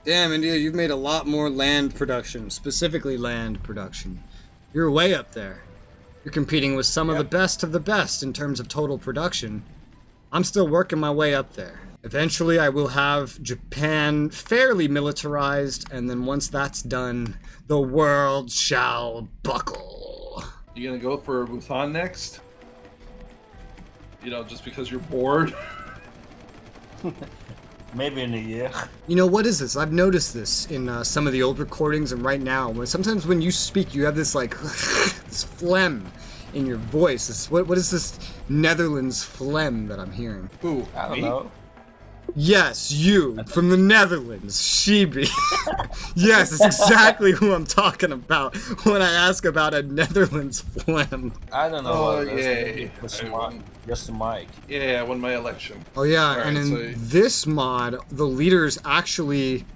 Damn, India, you've made a lot more land production, specifically land production. You're way up there. You're competing with some of the best in terms of total production. I'm still working my way up there. Eventually, I will have Japan fairly militarized, and then once that's done, the world shall buckle. You gonna go for Bhutan next? You know, just because you're bored? Maybe in a year. You know, what is this? I've noticed this in some of the old recordings and right now. Sometimes when you speak, you have this, like, this phlegm in your voice. What is this Netherlands phlegm that I'm hearing? Who? I don't Me? know. Yes, you, from the Netherlands, Shibi. Yes, it's exactly who I'm talking about when I ask about a Netherlands phlegm. I don't know. Oh, what it is. yay. Just the mic. Yeah, I won my election. Oh yeah, All right, and in so- this mod, the leaders actually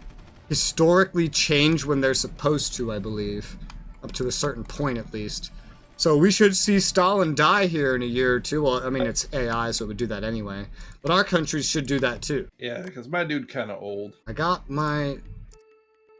historically change when they're supposed to, I believe. Up to a certain point, at least. So we should see Stalin die here in a year or two. Well, I mean, it's AI, so it would do that anyway. But our countries should do that too. Yeah, because my dude kind of old. I got my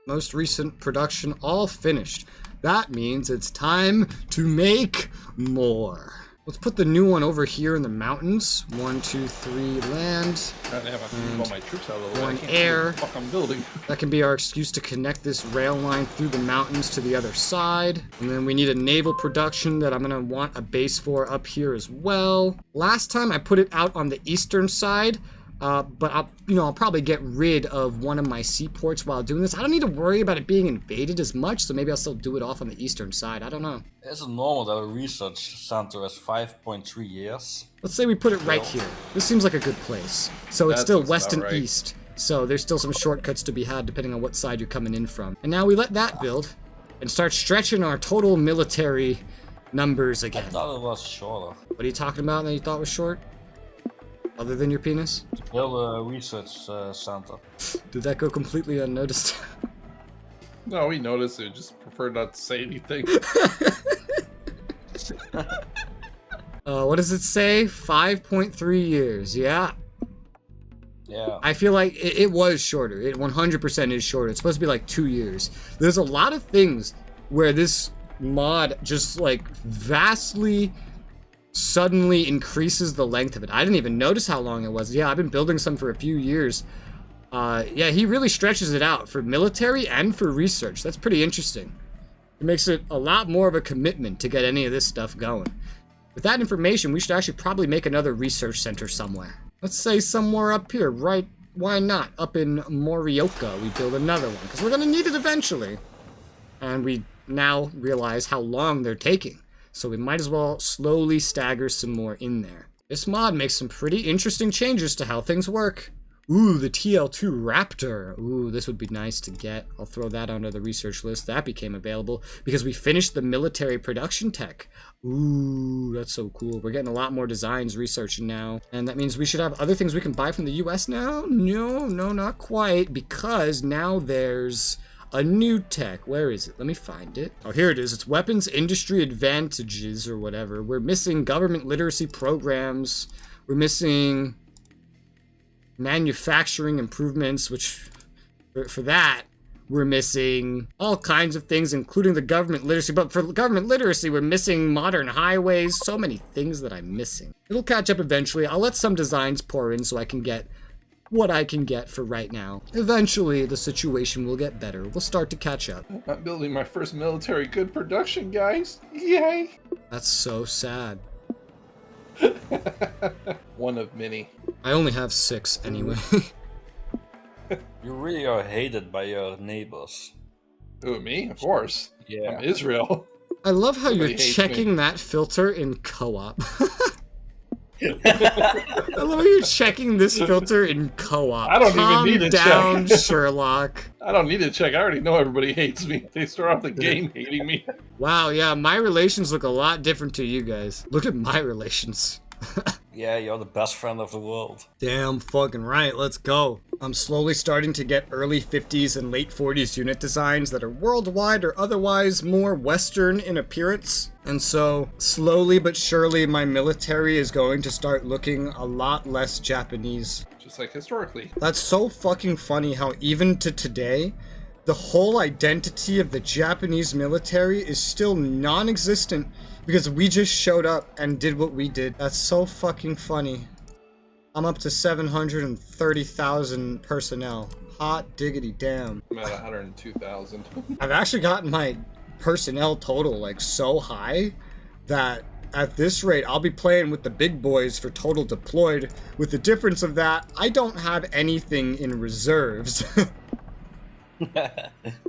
most recent production all finished. That means it's time to make more. Let's put the new one over here in the mountains. 1, 2, 3 land. Trying to have to move all my troops out of the way. I 1 can't see air. what the fuck I'm building. That can be our excuse to connect this rail line through the mountains to the other side. And then we need a naval production that I'm gonna want a base for up here as well. Last time I put it out on the eastern side, but I'll probably get rid of one of my seaports while doing this. I don't need to worry about it being invaded as much, so maybe I'll still do it off on the eastern side. I don't know. Is it normal that a research center has 5.3 years? Let's say we put it right here. This seems like a good place. So it's That still sounds west and about right. east. So there's still some shortcuts to be had depending on what side you're coming in from. And now we let that build and start stretching our total military numbers I again. thought it was shorter. What are you talking about that you thought was short? Other than your penis? To build a research center. Did that go completely unnoticed? No, we noticed it. Just prefer not to say anything. What does it say? 5.3 years. Yeah. Yeah. I feel like it was shorter. It 100% is shorter. It's supposed to be like 2 years. There's a lot of things where this mod just like vastly suddenly increases the length of it. I didn't even notice how long it was. Yeah, I've been building some for a few years. Yeah, he really stretches it out for military and for research. That's pretty interesting. It makes it a lot more of a commitment to get any of this stuff going. With that information, we should actually probably make another research center somewhere. Let's say somewhere up here, right? Why not? Up in Morioka, we build another one, because we're going to need it eventually. And we now realize how long they're taking. So we might as well slowly stagger some more in there. This mod makes some pretty interesting changes to how things work. Ooh, the TL2 Raptor. Ooh, this would be nice to get. I'll throw that onto the research list. That became available because we finished the military production tech. Ooh, that's so cool. We're getting a lot more designs researching now. And that means we should have other things we can buy from the US now? No, not quite. Because now there's a new tech. Where is it? Let me find it. Oh, here it is. It's weapons industry advantages or whatever. We're missing government literacy programs. We're missing manufacturing improvements, which for that we're missing all kinds of things, including the government literacy. But for government literacy, we're missing modern highways. So many things that I'm missing. It'll catch up eventually. I'll let some designs pour in so I can get what I can get for right now. Eventually, the situation will get better. We'll start to catch up. I'm building my first military good production, guys. Yay! That's so sad. One of many. I only have 6 anyway. You really are hated by your neighbors. Who, me? Of course. Yeah. I'm Israel. I love how you're Somebody hates checking that filter in co-op. I love how you're checking this filter in co-op. I don't even Calm need to down, check. Sherlock. I don't need to check. I already know everybody hates me. They start off the game hating me. Wow, yeah, my relations look a lot different to you guys. Look at my relations. Yeah, you're the best friend of the world. Damn fucking right, let's go. I'm slowly starting to get early 50s and late 40s unit designs that are worldwide or otherwise more Western in appearance. And so, slowly but surely, my military is going to start looking a lot less Japanese. Just like historically. That's so fucking funny how even to today, the whole identity of the Japanese military is still non-existent because we just showed up and did what we did. That's so fucking funny. I'm up to 730,000 personnel. Hot diggity damn. I'm at 102,000. I've actually gotten my personnel total like so high that at this rate I'll be playing with the big boys for total deployed, with the difference of that I don't have anything in reserves.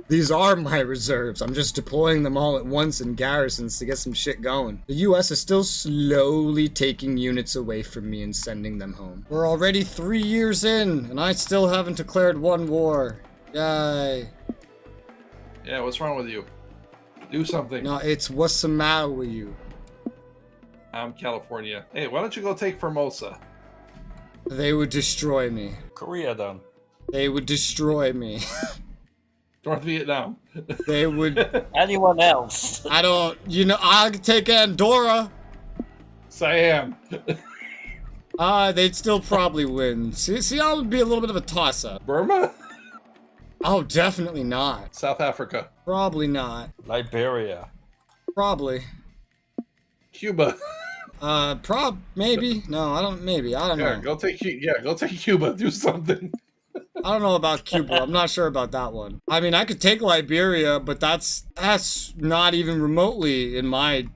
These are my reserves. I'm just deploying them all at once in garrisons to get some shit going. The US is still slowly taking units away from me and sending them home. We're already 3 years in, and I still haven't declared one war. Yay. Yeah, what's wrong with you? Do something. No, it's what's the matter with you? I'm California. Hey, why don't you go take Formosa? They would destroy me. Korea then. They would destroy me. North Vietnam. They would... Anyone else? I don't... You know, I could take Andorra. Siam. They'd still probably win. See, I would be a little bit of a toss-up. Burma? Oh, definitely not. South Africa. Probably not. Liberia. Probably. Cuba. Maybe. No, I don't, maybe. I don't Yeah, know. go take Cuba. Do something. I don't know about Cuba. I'm not sure about that one. I mean, I could take Liberia, but that's not even remotely in my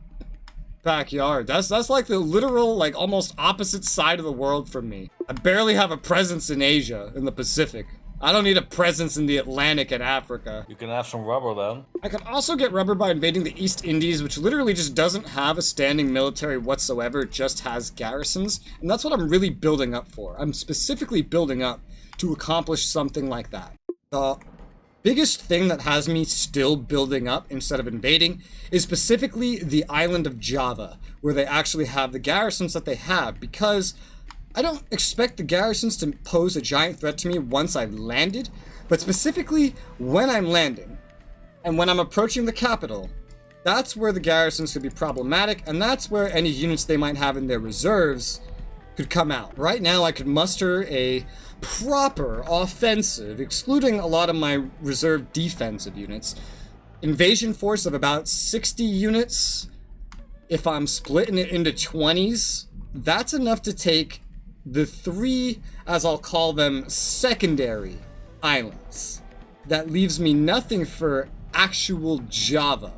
backyard. That's like the literal, like, almost opposite side of the world from me. I barely have a presence in Asia, in the Pacific. I don't need a presence in the Atlantic and Africa. You can have some rubber then. I can also get rubber by invading the East Indies, which literally just doesn't have a standing military whatsoever, it just has garrisons. And that's what I'm really building up for. I'm specifically building up to accomplish something like that. The biggest thing that has me still building up instead of invading is specifically the island of Java, where they actually have the garrisons that they have, because I don't expect the garrisons to pose a giant threat to me once I've landed, but specifically when I'm landing and when I'm approaching the capital, that's where the garrisons could be problematic, and that's where any units they might have in their reserves could come out. Right now I could muster a proper offensive, excluding a lot of my reserve defensive units, invasion force of about 60 units. If I'm splitting it into 20s, that's enough to take the 3, as I'll call them, secondary islands. That leaves me nothing for actual Java.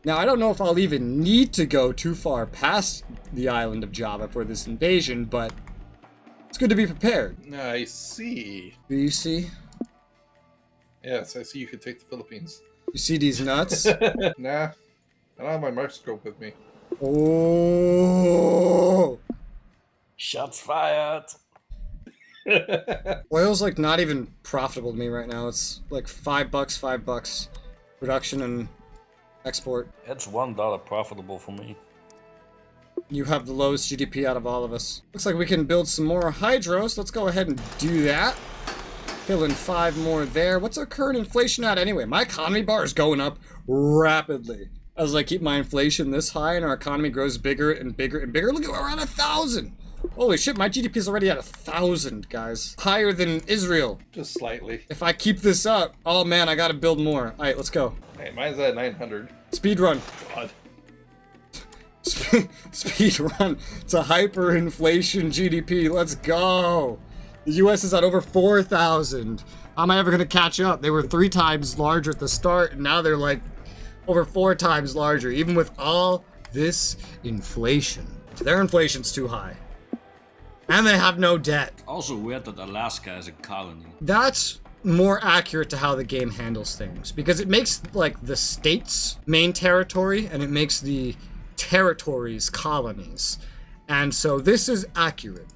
Now, I don't know if I'll even need to go too far past the island of Java for this invasion, but it's good to be prepared. I see. Do you see? Yes, I see you could take the Philippines. You see these nuts? Nah, I don't have my microscope with me. Oh! Shots fired. Oil's like not even profitable to me right now. It's like $5, production and export. It's $1 profitable for me. You have the lowest GDP out of all of us. Looks like we can build some more hydros. Let's go ahead and do that. Fill in 5 more there. What's our current inflation at anyway? My economy bar is going up rapidly. As I keep my inflation this high and our economy grows bigger and bigger and bigger. Look at, we're at 1,000. Holy shit, my GDP is already at 1,000, guys. Higher than Israel. Just slightly. If I keep this up, oh man, I gotta build more. Alright, let's go. Hey, mine's at 900. Speed run. God. Speed run to hyperinflation GDP. Let's go. The US is at over 4,000. How am I ever gonna catch up? They were 3 times larger at the start, and now they're like over 4 times larger, even with all this inflation. Their inflation's too high. And they have no debt. Also weird that Alaska is a colony. That's more accurate to how the game handles things, because it makes like the states main territory and it makes the territories colonies. And so this is accurate.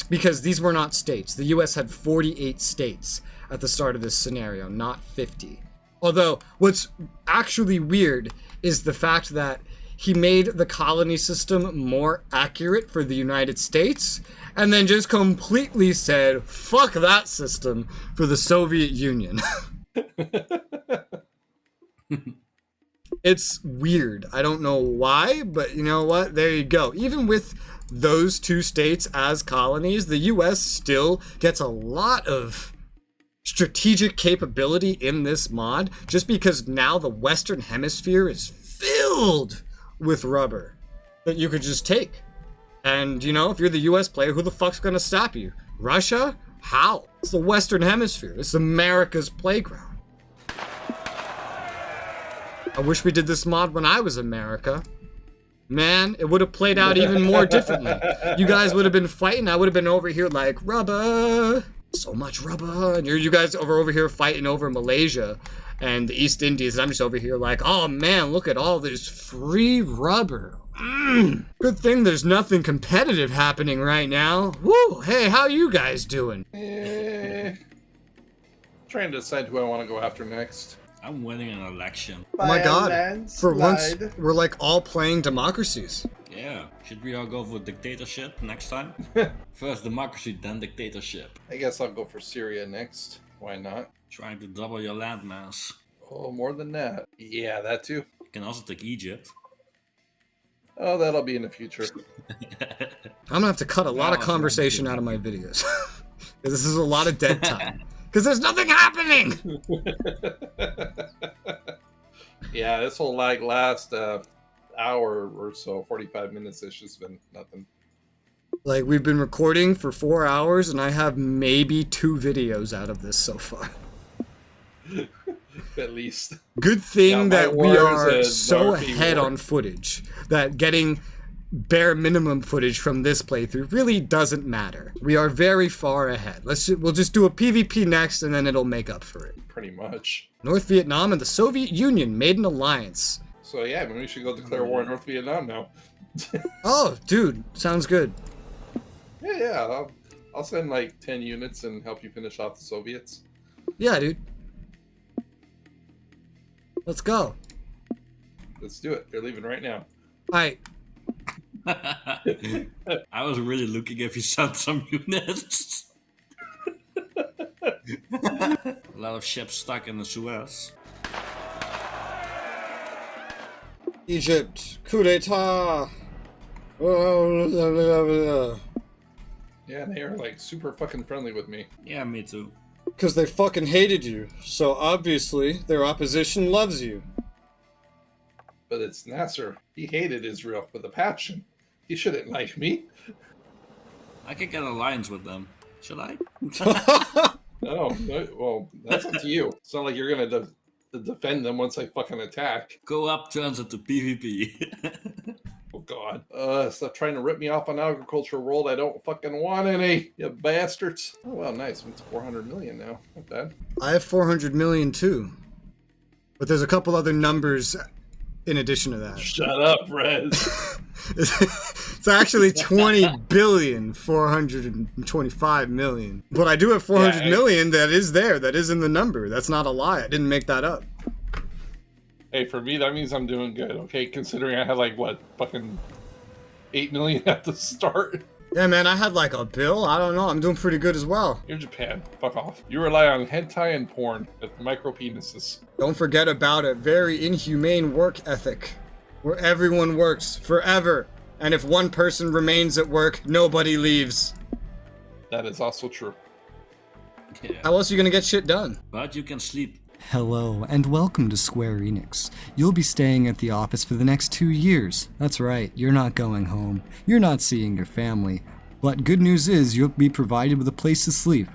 Because these were not states. The US had 48 states at the start of this scenario, not 50. Although what's actually weird is the fact that he made the colony system more accurate for the United States, and then just completely said, fuck that system for the Soviet Union. It's weird. I don't know why, but you know what? There you go. Even with those two states as colonies, the US still gets a lot of strategic capability in this mod, just because now the Western Hemisphere is filled with rubber that you could just take. And, you know, if you're the US player, who the fuck's gonna stop you? Russia? How? It's the Western Hemisphere. It's America's playground. I wish we did this mod when I was America. Man, it would have played out even more differently. You guys would have been fighting. I would have been over here like, rubber. So much rubber. And you guys over here fighting over Malaysia and the East Indies. And I'm just over here like, oh man, look at all this free rubber. Good thing there's nothing competitive happening right now. Woo! Hey, how you guys doing? Trying to decide who I want to go after next. I'm winning an election. Oh my god, for once, we're like all playing democracies. Yeah, should we all go for dictatorship next time? First democracy, then dictatorship. I guess I'll go for Syria next. Why not? Trying to double your landmass. Oh, more than that. Yeah, that too. You can also take Egypt. Oh, that'll be in the future. I'm gonna have to cut a lot of conversation out of my videos. This is a lot of dead time. Because there's nothing happening! Yeah, this whole last hour or so, 45 minutes, it's just been nothing. Like, we've been recording for 4 hours, and I have maybe 2 videos out of this so far. At least. Good thing that we are so Narfi ahead on footage that getting bare minimum footage from this playthrough really doesn't matter. We are very far ahead. We'll just do a PvP next, and then it'll make up for it. Pretty much. North Vietnam and the Soviet Union made an alliance. So yeah, maybe we should go declare war on North Vietnam now. Oh, dude, sounds good. Yeah. I'll send like 10 units and help you finish off the Soviets. Yeah, dude. Let's go. Let's do it. They're leaving right now. Alright. I was really looking if you sent some units. A lot of ships stuck in the Suez. Egypt, coup d'etat. Yeah, they are like super fucking friendly with me. Yeah, me too. Because they fucking hated you. So obviously, their opposition loves you. But it's Nasser. He hated Israel with a passion. He shouldn't like me. I could get an alliance with them. Should I? No, well, that's up to you. It's not like you're gonna defend them once I fucking attack. Go up turns into PvP. Oh god. Stop trying to rip me off on agriculture world. I don't fucking want any, you bastards. Oh well, nice. It's 400 million now. Not bad. I have 400 million too. But there's a couple other numbers in addition to that. Shut up, Rez. It's actually 20,425 million. But I do have 400 million that is there. That is in the number. That's not a lie. I didn't make that up. Hey, for me, that means I'm doing good, okay? Considering I had like, what, fucking 8 million at the start. Yeah, man, I had like a bill. I don't know. I'm doing pretty good as well. You're Japan. Fuck off. You rely on hentai and porn with micro penises. Don't forget about a very inhumane work ethic, where everyone works forever, and if one person remains at work, nobody leaves. That is also true. Yeah. How else are you gonna get shit done? But you can sleep. Hello, and welcome to Square Enix. You'll be staying at the office for the next 2 years. That's right, you're not going home. You're not seeing your family. But good news is you'll be provided with a place to sleep.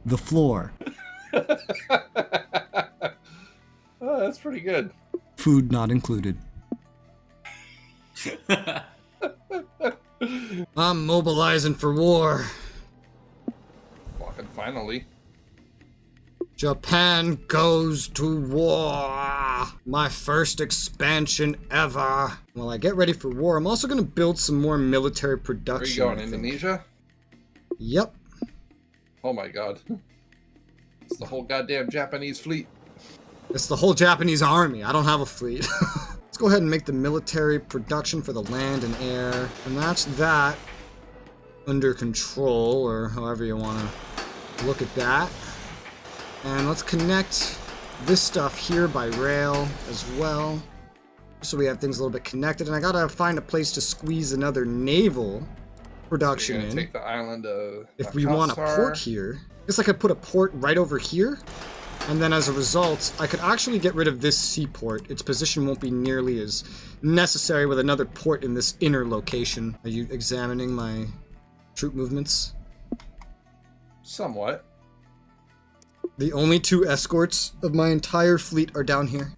The floor. Oh, that's pretty good. Food not included. I'm mobilizing for war. Fucking finally. Japan goes to war. My first expansion ever. While I get ready for war, I'm also going to build some more military production. Where are you going, Indonesia? Yep. Oh my god. It's the whole goddamn Japanese fleet. It's the whole Japanese army. I don't have a fleet. It's go ahead and make the military production for the land and air. And that's that under control, or however you want to look at that. And let's connect this stuff here by rail as well, so we have things a little bit connected. And I gotta find a place to squeeze another naval production in. Take the island of if we want a port here. I guess I could put a port right over here, and then as a result, I could actually get rid of this seaport. Its position won't be nearly as necessary with another port in this inner location. Are you examining my troop movements? Somewhat. The only 2 escorts of my entire fleet are down here.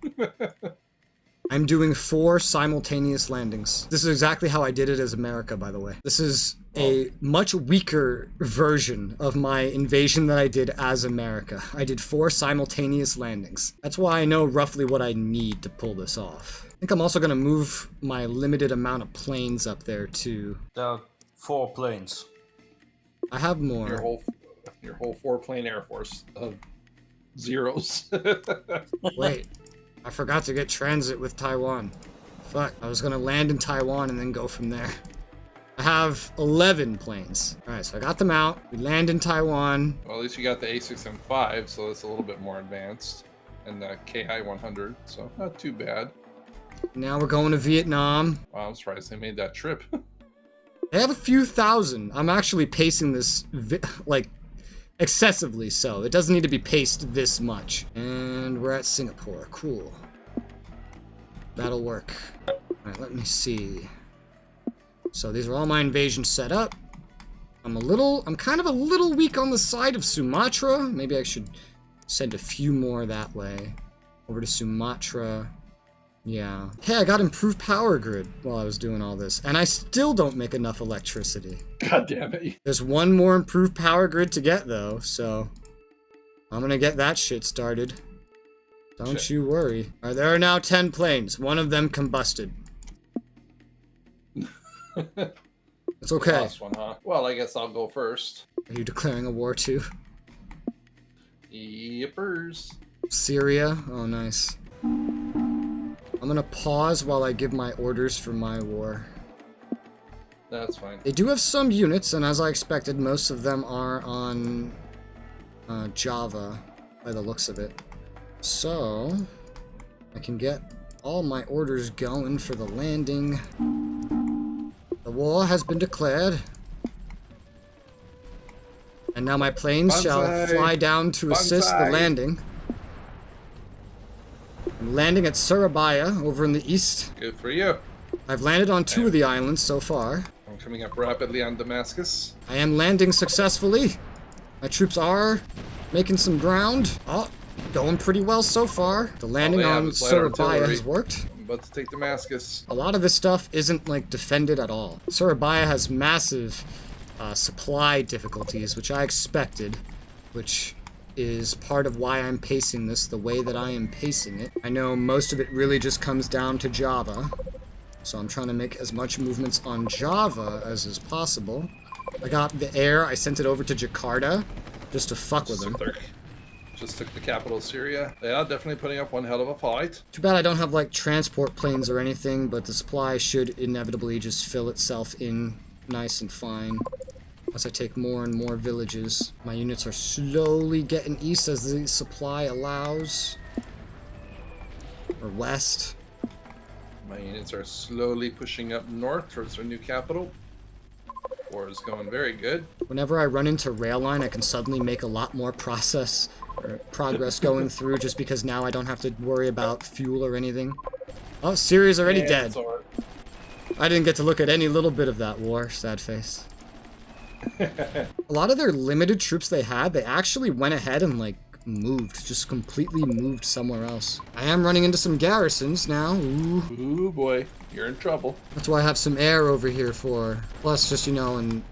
I'm doing 4 simultaneous landings. This is exactly how I did it as America, by the way. This is a much weaker version of my invasion that I did as America. I did 4 simultaneous landings. That's why I know roughly what I need to pull this off. I think I'm also gonna move my limited amount of planes up there too. There are 4 planes. I have more. Your whole 4-plane air force of zeros. Wait, I forgot to get transit with Taiwan. Fuck, I was gonna land in Taiwan and then go from there. I have 11 planes. Alright, so I got them out. We land in Taiwan. Well, at least you got the A6M5, so it's a little bit more advanced. And the KI-100, so not too bad. Now we're going to Vietnam. Wow, I'm surprised they made that trip. They have a few thousand. I'm actually pacing this, like, excessively so. It doesn't need to be paced this much. And we're at Singapore. Cool. That'll work. Alright, let me see. So these are all my invasions set up. I'm kind of a little weak on the side of Sumatra. Maybe I should send a few more that way. Over to Sumatra. Yeah. Hey, I got improved power grid while I was doing all this, and I still don't make enough electricity. God damn it. There's one more improved power grid to get, though, so I'm gonna get that shit started. Don't you worry. Alright, there are now 10 planes. One of them combusted. It's okay. Last one, huh? Well, I guess I'll go first. Are you declaring a war too? Yippers. Syria? Oh, nice. I'm gonna pause while I give my orders for my war. That's fine. They do have some units, and as I expected, most of them are on Java, by the looks of it. So, I can get all my orders going for the landing. The war has been declared. And now my planes shall fly down to assist the landing. I'm landing at Surabaya, over in the east. Good for you. I've landed on 2 of the islands so far. I'm coming up rapidly on Damascus. I am landing successfully. My troops are making some ground. Oh, going pretty well so far. The landing on Surabaya has worked. I'm about to take Damascus. A lot of this stuff isn't, like, defended at all. Surabaya has massive supply difficulties, which I expected, which is part of why I'm pacing this the way that I am pacing it. I know most of it really just comes down to Java, so I'm trying to make as much movements on Java as is possible. I got the air, I sent it over to Jakarta, just to fuck with them. Just took the capital of Syria. They are definitely putting up one hell of a fight. Too bad I don't have, like, transport planes or anything, but the supply should inevitably just fill itself in nice and fine. As I take more and more villages, my units are slowly getting east as the supply allows. Or west. My units are slowly pushing up north towards their new capital. War is going very good. Whenever I run into rail line, I can suddenly make a lot more progress going through, just because now I don't have to worry about fuel or anything. Oh, Syria's already dead. I didn't get to look at any little bit of that war, sad face. A lot of their limited troops they had, they actually went ahead and, like, moved. Just completely moved somewhere else. I am running into some garrisons now. Ooh. Ooh, boy. You're in trouble. That's why I have some air over here for. Plus, just, you know, and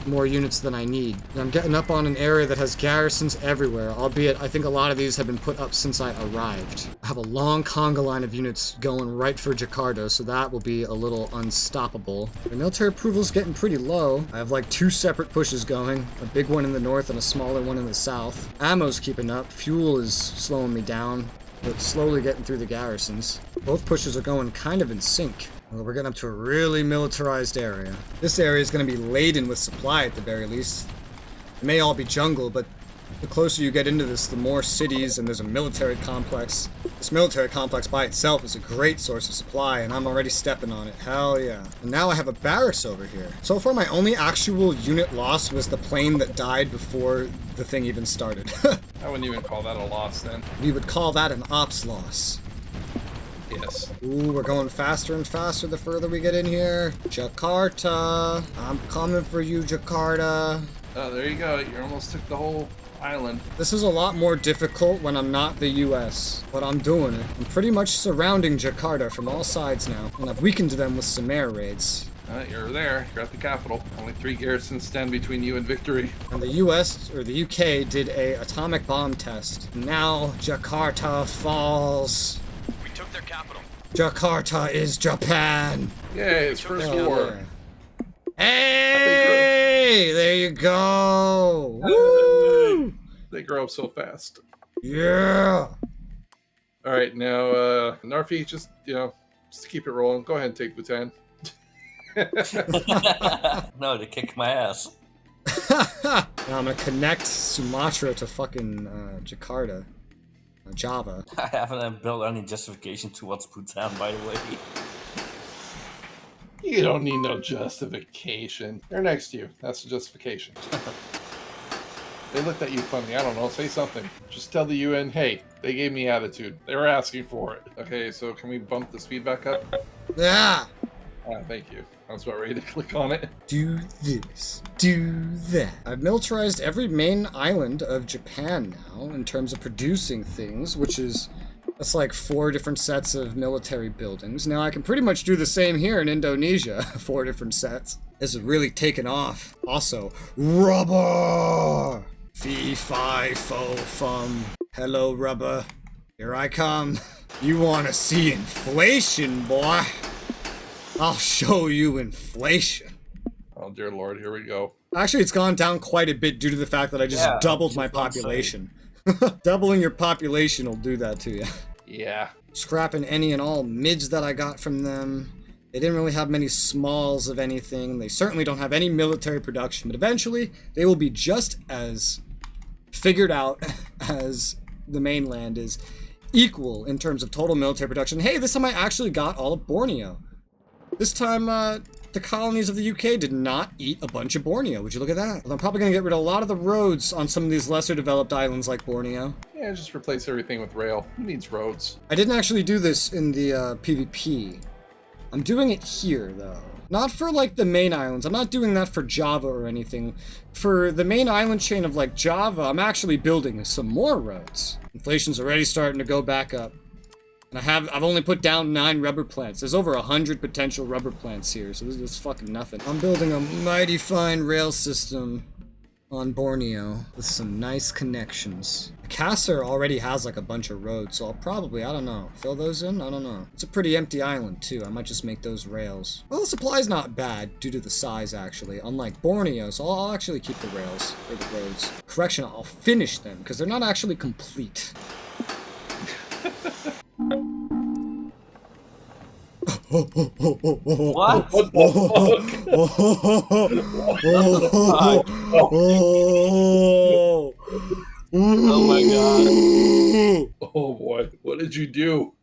more units than I need. And I'm getting up on an area that has garrisons everywhere, albeit I think a lot of these have been put up since I arrived. I have a long conga line of units going right for Jakarta, so that will be a little unstoppable. The military approval's getting pretty low. I have like 2 separate pushes going, a big one in the north and a smaller one in the south. Ammo's keeping up, fuel is slowing me down. but slowly getting through the garrisons. Both pushes are going kind of in sync. Well, we're getting up to a really militarized area. This area is going to be laden with supply at the very least. It may all be jungle, but the closer you get into this, the more cities, and there's a military complex. This military complex by itself is a great source of supply, and I'm already stepping on it. Hell yeah. And now I have a barracks over here. So far, my only actual unit loss was the plane that died before the thing even started. I wouldn't even call that a loss then. We would call that an ops loss. Yes. Ooh, we're going faster and faster the further we get in here. Jakarta. I'm coming for you, Jakarta. Oh, there you go. You almost took the whole island. This is a lot more difficult when I'm not the US, but I'm doing it. I'm pretty much surrounding Jakarta from all sides now, and I've weakened them with some air raids. You're there. You're at the capital. Only 3 garrisons stand between you and victory. And the US, or the UK, did a atomic bomb test. Now Jakarta falls. We took their capital. Jakarta is Japan. Yay, it's first war. Hey, there you go. Woo! They grow up so fast. Yeah. All right, now, Narfi, just to keep it rolling, go ahead and take Bhutan. No, they kicked my ass. Now I'm gonna connect Sumatra to fucking Jakarta. Java. I haven't built any justification towards Bhutan, by the way. You don't need no justification. They're next to you. That's the justification. They looked at you funny. I don't know. Say something. Just tell the UN, hey, they gave me attitude. They were asking for it. Okay, so can we bump the speed back up? Yeah. Thank you. I was about ready to click on it. Do this. Do that. I've militarized every main island of Japan now in terms of producing things, which is... That's like 4 different sets of military buildings. Now I can pretty much do the same here in Indonesia. 4 different sets. This is really taken off. Also, rubber! Fee, fi, fo, fum. Hello, rubber. Here I come. You want to see inflation, boy? I'll show you inflation. Oh, dear Lord, here we go. Actually, it's gone down quite a bit due to the fact that I just doubled my population. Doubling your population will do that to you. Yeah. Scrapping any and all mids that I got from them. They didn't really have many smalls of anything. They certainly don't have any military production, but eventually they will be just as figured out as the mainland is, equal in terms of total military production. Hey, this time I actually got all of Borneo. This time, the colonies of the UK did not eat a bunch of Borneo. Would you look at that? Well, I'm probably going to get rid of a lot of the roads on some of these lesser developed islands like Borneo. Yeah, just replace everything with rail. Who needs roads? I didn't actually do this in the PvP. I'm doing it here, though. Not for, like, the main islands. I'm not doing that for Java or anything. For the main island chain of, like, Java, I'm actually building some more roads. Inflation's already starting to go back up. And I've only put down 9 rubber plants. There's over 100 potential rubber plants here, so this is fucking nothing. I'm building a mighty fine rail system on Borneo with some nice connections. Kasser already has like a bunch of roads, so I'll probably, I don't know, fill those in? I don't know. It's a pretty empty island too. I might just make those rails. Well, the supply's not bad due to the size actually, unlike Borneo, so I'll actually keep the rails, or the roads. Correction, I'll finish them, because they're not actually complete. What? What the Oh my god. Oh boy, what did you do?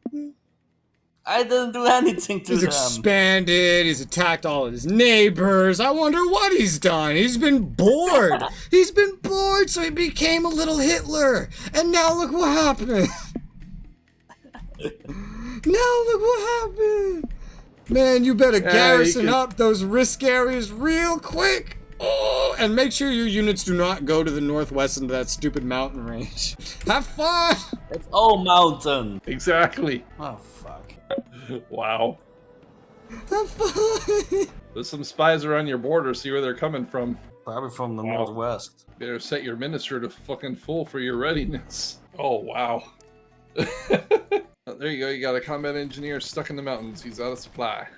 I didn't do anything to He's them. expanded, he's attacked all of his neighbors. I wonder what he's done. He's been bored. He's been bored, so he became a little Hitler. And now look what happened. Now look what happened. Man, you better garrison up those risk areas real quick. Oh, and make sure your units do not go to the northwest into that stupid mountain range. Have fun. It's all mountain. Exactly. Oh, fuck. Wow. Have fun. There's some spies around your border. See where they're coming from. Probably from the Wow. northwest. Better set your minister to fucking full for your readiness. Oh, wow. Oh, there you go. You got a combat engineer stuck in the mountains. He's out of supply.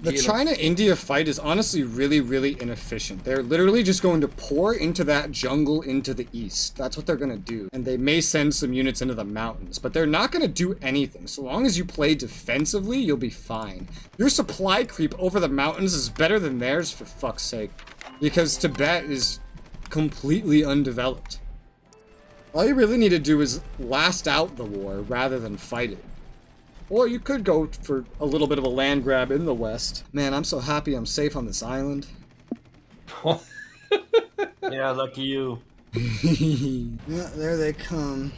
The China-India fight is honestly really, really inefficient. They're literally just going to pour into that jungle into the east. That's what they're going to do. And they may send some units into the mountains, but they're not going to do anything. So long as you play defensively, you'll be fine. Your supply creep over the mountains is better than theirs, for fuck's sake. Because Tibet is completely undeveloped. All you really need to do is last out the war rather than fight it. Or you could go for a little bit of a land grab in the west. Man, I'm so happy I'm safe on this island. Yeah, lucky you. Yeah, there they come.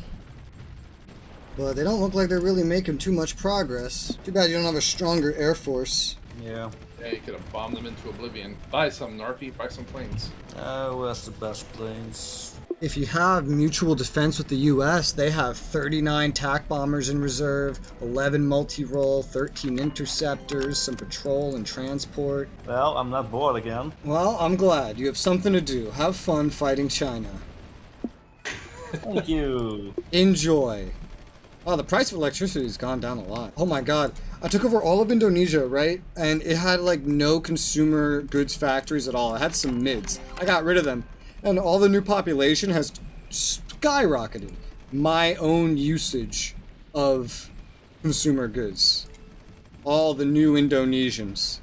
But they don't look like they're really making too much progress. Too bad you don't have a stronger air force. Yeah. Yeah, you could have bombed them into oblivion. Buy some, Narfi. Buy some planes. Oh, that's the best planes. If you have mutual defense with the US, they have 39 TAC bombers in reserve, 11 multi-role, 13 interceptors, some patrol and transport. Well, I'm not bored again. Well, I'm glad. You have something to do. Have fun fighting China. Thank you. Enjoy. Oh, the price of electricity has gone down a lot. Oh my god. I took over all of Indonesia, right? And it had like no consumer goods factories at all. It had some mids. I got rid of them. And all the new population has skyrocketed. My own usage of consumer goods. All the new Indonesians.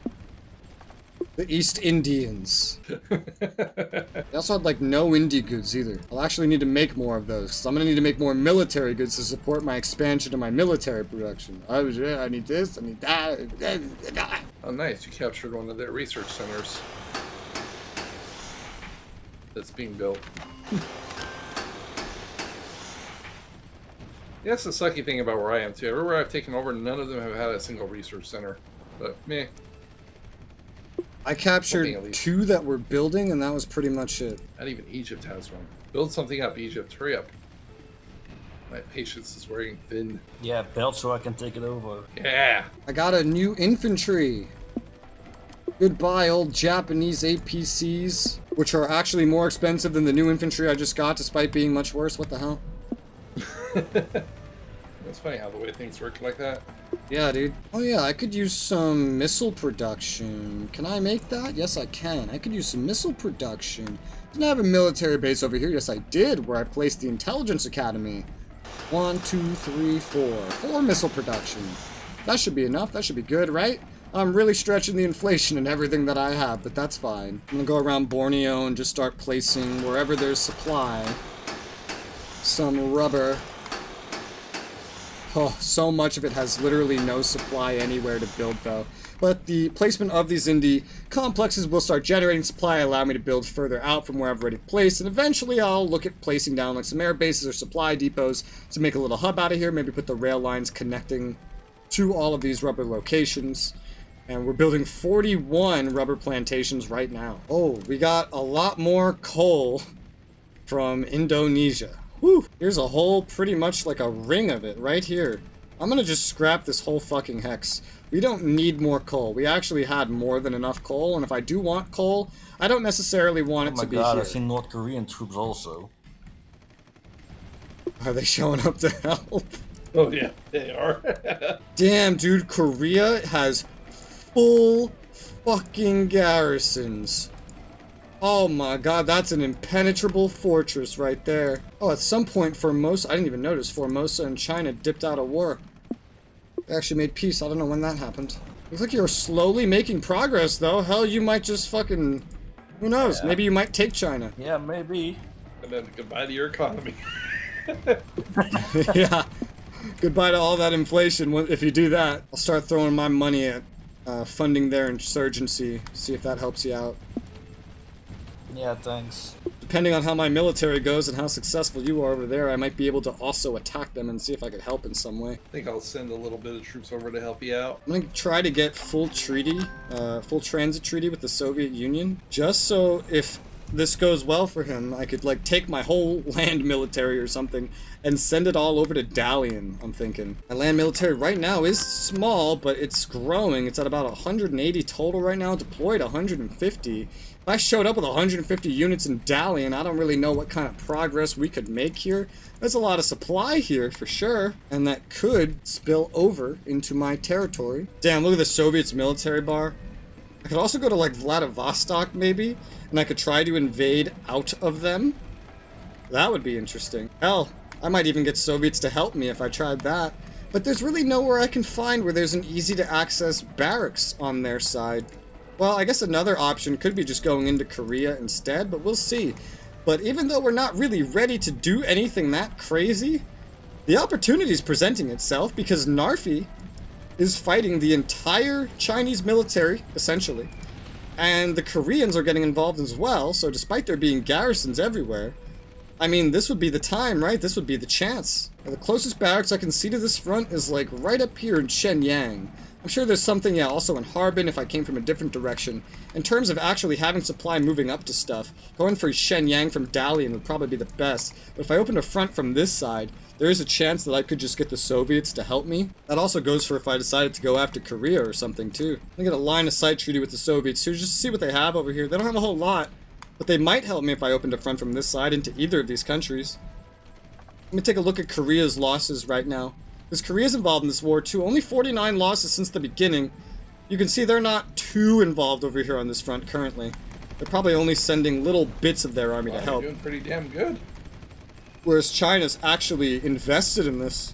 The East Indians. They also had like no indie goods either. I'll actually need to make more of those. So I'm gonna need to make more military goods to support my expansion of my military production. I need this, I need that. Oh, nice. You captured one of their research centers. That's being built. Yeah, that's the sucky thing about where I am too. Everywhere I've taken over, none of them have had a single research center. But meh. I captured 2 that were building, and that was pretty much it. Not even Egypt has one. Build something up, Egypt. Hurry up. My patience is wearing thin. Yeah, build so I can take it over. Yeah. I got a new infantry. Goodbye, old Japanese APCs, which are actually more expensive than the new infantry I just got, despite being much worse. What the hell? It's funny how the way things work like that. Yeah, dude. Oh yeah, I could use some missile production. Can I make that? Yes, I can. I could use some missile production. Didn't I have a military base over here? Yes, I did, where I placed the intelligence academy. 1, 2, 3, 4. 4 missile production. That should be enough. That should be good, right? I'm really stretching the inflation in everything that I have, but that's fine. I'm gonna go around Borneo and just start placing wherever there's supply. Some rubber. Oh, so much of it has literally no supply anywhere to build though. But the placement of these indie complexes will start generating supply, allow me to build further out from where I've already placed, and eventually I'll look at placing down like some air bases or supply depots to make a little hub out of here, maybe put the rail lines connecting to all of these rubber locations. And we're building 41 rubber plantations right now. Oh, we got a lot more coal from Indonesia. Whew. Here's a whole, pretty much like a ring of it right here. I'm gonna just scrap this whole fucking hex. We don't need more coal. We actually had more than enough coal, and if I do want coal, I don't necessarily want it to be here. Oh my god, I've seen North Korean troops also. Are they showing up to help? Oh yeah, they are. Damn, dude, Korea has full fucking garrisons. Oh my god, that's an impenetrable fortress right there. Oh, at some point Formosa, I didn't even notice, Formosa and China dipped out of war. They actually made peace, I don't know when that happened. Looks like you're slowly making progress though. Hell, you might just fucking, who knows, maybe you might take China. Yeah, maybe. And then goodbye to your economy. Yeah, goodbye to all that inflation if you do that. I'll start throwing my money at funding their insurgency, see if that helps you out. Yeah, thanks. Depending on how my military goes and how successful you are over there, I might be able to also attack them and see if I could help in some way. I think I'll send a little bit of troops over to help you out. I'm gonna try to get full transit treaty with the Soviet Union, just so if this goes well for him, I could like take my whole land military or something and send it all over to Dalian, I'm thinking. My land military right now is small, but it's growing. It's at about 180 total right now, deployed 150. If I showed up with 150 units in Dalian, I don't really know what kind of progress we could make here. There's a lot of supply here for sure, and that could spill over into my territory. Damn, look at the Soviets military bar. I could also go to like Vladivostok maybe, and I could try to invade out of them. That would be interesting. Hell, I might even get Soviets to help me if I tried that. But there's really nowhere I can find where there's an easy to access barracks on their side. Well, I guess another option could be just going into Korea instead, but we'll see. But even though we're not really ready to do anything that crazy, the opportunity is presenting itself because Narfi is fighting the entire Chinese military, essentially. And the Koreans are getting involved as well, so despite there being garrisons everywhere, I mean, this would be the time, right? This would be the chance. Now, the closest barracks I can see to this front is like right up here in Shenyang. I'm sure there's something, yeah, also in Harbin if I came from a different direction. In terms of actually having supply moving up to stuff, going for Shenyang from Dalian would probably be the best. But if I opened a front from this side, there is a chance that I could just get the Soviets to help me. That also goes for if I decided to go after Korea or something too. I'm gonna get a line of sight treaty with the Soviets too, just to see what they have over here. They don't have a whole lot. But they might help me if I opened a front from this side into either of these countries. Let me take a look at Korea's losses right now. Because Korea's involved in this war too. Only 49 losses since the beginning. You can see they're not too involved over here on this front currently. They're probably only sending little bits of their army to help. You're doing pretty damn good. Whereas China's actually invested in this.